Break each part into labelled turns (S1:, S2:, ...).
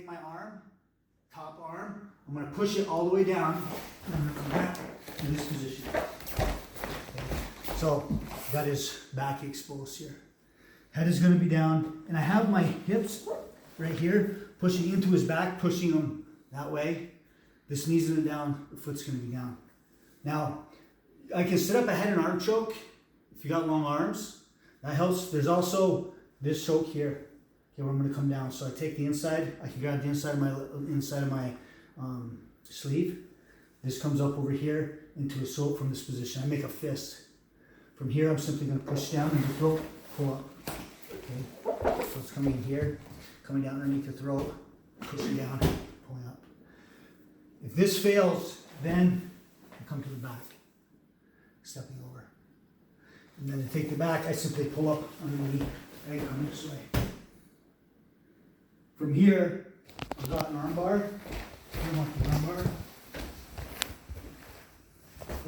S1: take my arm, top arm, I'm going to push it all the way down, and I'm going to come back in this position. So, got his back exposed here. Head is going to be down, and I have my hips right here, pushing into his back, pushing him that way. This knee's going to be down, the foot's going to be down. Now, I can set up a head and arm choke if you got long arms. That helps. There's also this choke here, okay, where I'm going to come down. So I take the inside, I can grab the inside of my sleeve. This comes up over here into a choke from this position. I make a fist. From here, I'm simply going to push down and the throat, pull up. Okay, so it's coming in here, coming down underneath the throat, pushing down, pulling up. If this fails, then I come to the back, stepping over. And then to take the back, I simply pull up underneath and come this way. From here, I've got an arm bar. I want the arm bar.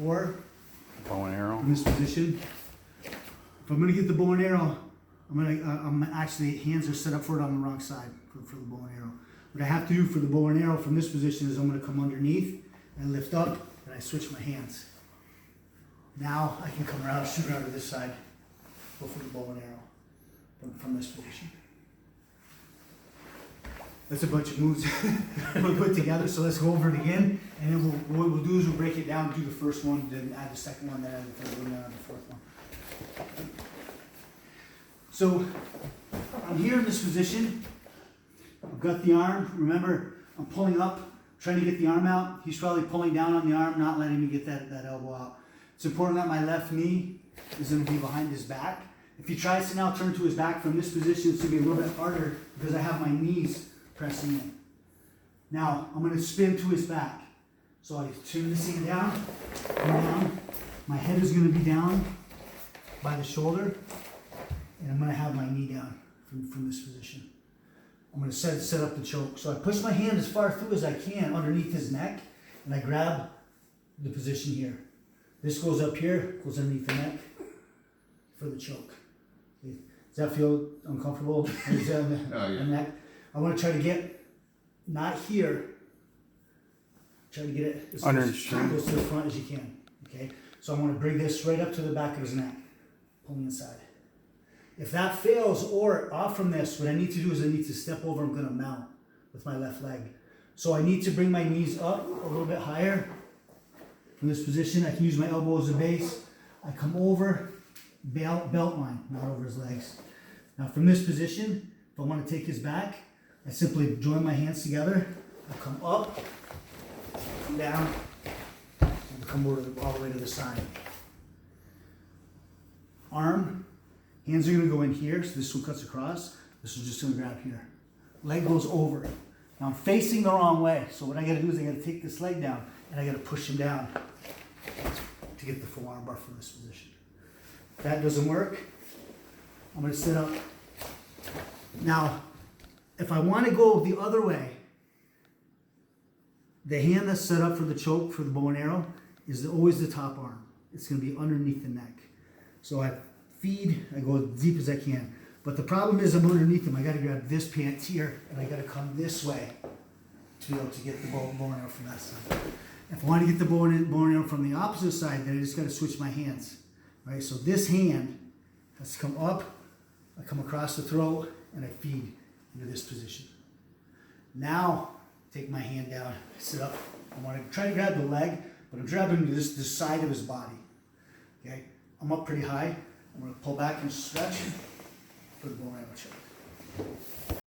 S1: Or
S2: Bow and arrow.
S1: in this position, if I'm going to get the bow and arrow, I'm actually, hands are set up for it on the wrong side for the bow and arrow. What I have to do for the bow and arrow from this position is I'm going to come underneath and lift up, and I switch my hands. Now I can come around, shoot around to this side, go for the bow and arrow from this position. That's a bunch of moves we'll put together, so let's go over it again, and then what we'll do is we'll break it down, do the first one, then add the second one, then add the third one, then add the fourth one. So I'm here in this position. I've got the arm. Remember, I'm pulling up, trying to get the arm out. He's probably pulling down on the arm, not letting me get that elbow out. It's important that my left knee is going to be behind his back. If he tries to now turn to his back from this position, it's going to be a little bit harder because I have my knees pressing in. Now, I'm going to spin to his back. So I turn this thing down, come down. My head is going to be down by the shoulder, and I'm going to have my knee down from this position. I'm going to set up the choke. So I push my hand as far through as I can underneath his neck, and I grab the position here. This goes up here, goes underneath the neck for the choke. Okay. Does that feel uncomfortable? Is that on the neck? I want to try to get, not here, try to get it as close to the front as you can. Okay? So I want to bring this right up to the back of his neck, pulling inside. If that fails or off from this, what I need to do is I need to step over. I'm going to mount with my left leg. So I need to bring my knees up a little bit higher from this position. I can use my elbow as a base. I come over, belt line, not over his legs. Now from this position, if I want to take his back, I simply join my hands together. I come up, come down, and come over all the way to the side. Arm. Hands are going to go in here, so this one cuts across. This is just going to grab here. Leg goes over. Now I'm facing the wrong way, so what I got to do is I got to take this leg down, and I got to push him down to get the full arm bar from this position. If that doesn't work, I'm going to sit up. Now, if I want to go the other way, the hand that's set up for the choke, for the bow and arrow, is always the top arm. It's going to be underneath the neck. So I feed, I go as deep as I can. But the problem is I'm underneath him. I got to grab this pant here, and I got to come this way to be able to get the bow and arrow from that side. If I want to get the bow and arrow from the opposite side, then I just got to switch my hands. Right? So this hand has to come up, I come across the throat, and I feed into this position. Now, take my hand down, sit up. I want to try to grab the leg, but I'm grabbing this side of his body. Okay? I'm up pretty high. I'm going to pull back and stretch for the bow and arrow choke.